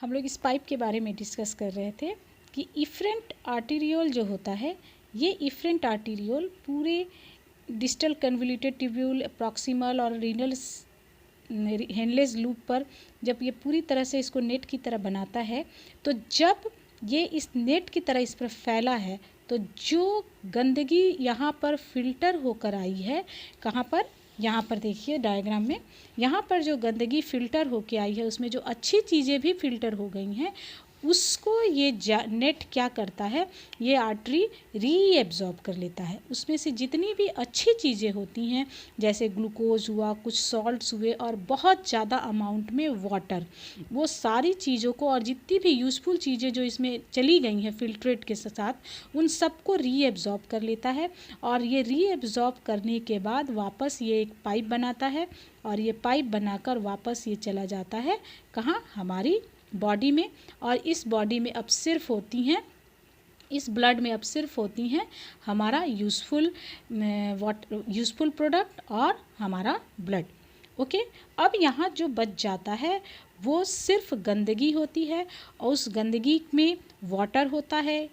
हम लोग इस पाइप के बारे में डिस्कस कर रहे थे कि इफरेंट आर्टीरियोल जो होता है, ये इफरेंट आर्टीरियोल पूरे डिस्टल कन्वोल्यूटेड ट्यूब्यूल, प्रॉक्सिमल और रीनल हेनलेस लूप पर जब ये पूरी तरह से इसको नेट की तरह बनाता है, तो जब ये इस नेट की तरह इस पर फैला है, तो जो गंदगी यहाँ पर फिल्टर होकर आई है, कहाँ पर, यहाँ पर देखिए डायग्राम में, यहाँ पर जो गंदगी फिल्टर होके आई है उसमें जो अच्छी चीज़ें भी फिल्टर हो गई हैं, उसको ये नेट क्या करता है, ये आर्टरी रीएब्जॉर्ब कर लेता है। उसमें से जितनी भी अच्छी चीज़ें होती हैं, जैसे ग्लूकोज हुआ, कुछ सॉल्ट्स हुए और बहुत ज़्यादा अमाउंट में वाटर, वो सारी चीज़ों को और जितनी भी यूज़फुल चीज़ें जो इसमें चली गई हैं फिल्ट्रेट के साथ, उन सबको रीएब्जॉर्ब कर लेता है। और ये रीएब्जॉर्ब करने के बाद वापस ये एक पाइप बनाता है, और ये पाइप बनाकर वापस ये चला जाता है कहाँ, हमारी बॉडी में। और इस बॉडी में अब सिर्फ होती हैं, इस ब्लड में अब सिर्फ होती हैं हमारा यूज़फुल प्रोडक्ट और हमारा ब्लड। ओके, अब यहाँ जो बच जाता है वो सिर्फ गंदगी होती है, और उस गंदगी में वाटर होता है,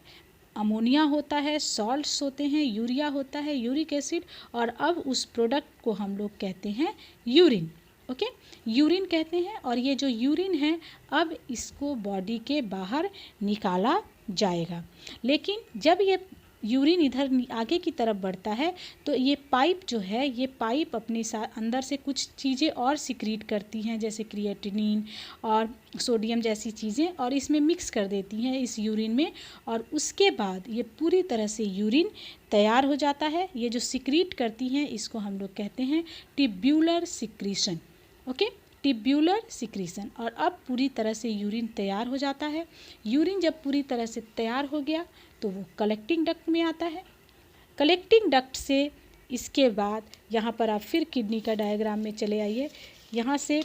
अमोनिया होता है, सॉल्ट्स होते हैं, यूरिया होता है, यूरिक एसिड, और अब उस प्रोडक्ट को हम लोग कहते हैं यूरिन। ओके, यूरिन कहते हैं। और ये जो यूरिन है, अब इसको बॉडी के बाहर निकाला जाएगा। लेकिन जब ये यूरिन इधर आगे की तरफ बढ़ता है, तो ये पाइप जो है, ये पाइप अपने साथ अंदर से कुछ चीज़ें और सिक्रीट करती हैं, जैसे क्रिएटिनिन और सोडियम जैसी चीज़ें, और इसमें मिक्स कर देती हैं इस यूरिन में। और उसके बाद ये पूरी तरह से यूरिन तैयार हो जाता है। ये जो सिक्रीट करती हैं, इसको हम लोग कहते हैं tubular secretion. Okay, tubular secretion. और अब पूरी तरह से यूरिन तैयार हो जाता है। यूरिन जब पूरी तरह से तैयार हो गया, तो वो कलेक्टिंग डक्ट में आता है। कलेक्टिंग डक्ट से इसके बाद यहाँ पर आप फिर किडनी का डायग्राम में चले आइए। यहाँ से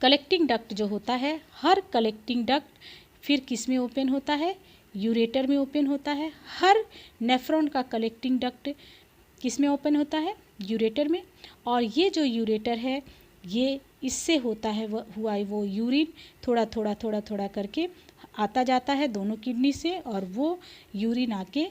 कलेक्टिंग डक्ट जो होता है, हर कलेक्टिंग डक्ट फिर किस में ओपन होता है, यूरेटर में ओपन होता है। हर नेफ्रॉन का कलेक्टिंग डक्ट किस में ओपन होता है, यूरेटर में। और ये जो यूरेटर है, ये इससे होता है वो यूरिन थोड़ा थोड़ा करके आता जाता है दोनों किडनी से, और वो यूरिन आके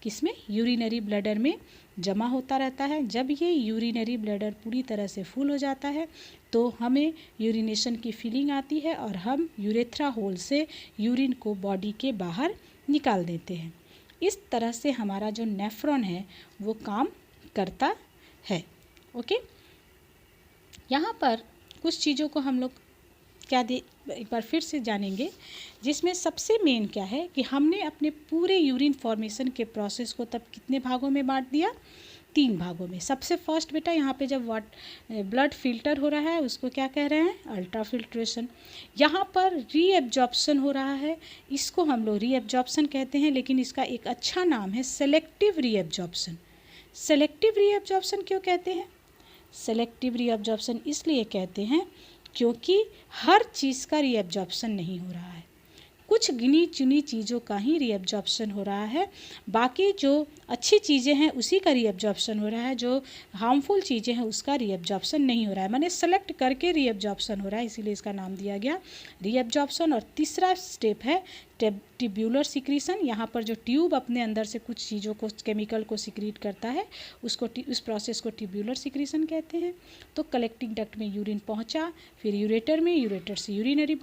किसमें, यूरिनरी ब्लैडर में जमा होता रहता है। जब ये यूरिनरी ब्लैडर पूरी तरह से फुल हो जाता है, तो हमें यूरिनेशन की फीलिंग आती है, और हम यूरेथ्रा होल से यूरिन को बॉडी के बाहर निकाल देते हैं। इस तरह से हमारा जो नेफ्रॉन है वो काम करता है। ओके, यहाँ पर कुछ चीज़ों को हम लोग एक बार फिर से जानेंगे, जिसमें सबसे मेन क्या है कि हमने अपने पूरे यूरिन फॉर्मेशन के प्रोसेस को तब कितने भागों में बांट दिया, 3 भागों में। सबसे फर्स्ट बेटा, यहाँ पे जब ब्लड फिल्टर हो रहा है, उसको क्या कह रहे हैं, अल्ट्रा फिल्ट्रेशन। यहाँ पर रीएब्जॉर्प्शन हो रहा है, इसको हम लोग रीएब्जॉर्प्शन कहते हैं, लेकिन इसका एक अच्छा नाम है सेलेक्टिव रीएब्जॉर्प्शन। सेलेक्टिव रीएब्जॉर्प्शन क्यों कहते हैं, सेलेक्टिव रीअब्जॉर्प्शन इसलिए कहते हैं क्योंकि हर चीज़ का रीअब्जॉर्प्शन नहीं हो रहा है, कुछ गिनी चुनी चीज़ों का ही रीअब्जॉर्प्शन हो रहा है। बाकी जो अच्छी चीज़ें हैं उसी का रीअब्जॉर्प्शन हो रहा है, जो हार्मफुल चीज़ें हैं उसका रीअब्जॉर्प्शन नहीं हो रहा है। मैंने सेलेक्ट करके रीअब्जॉर्प्शन हो रहा है, इसीलिए इसका नाम दिया गया रीअब्जॉर्प्शन। और तीसरा स्टेप है ट्यूब्यूलर सिक्रीशन। यहाँ पर जो ट्यूब अपने अंदर से कुछ चीज़ों को, केमिकल को सिक्रीट करता है, उसको उस प्रोसेस को ट्यूब्यूलर सिक्रीशन कहते हैं। तो कलेक्टिंग डक्ट में यूरिन पहुँचा, फिर यूरेटर में, यूरेटर से यूरिनरी ब्लड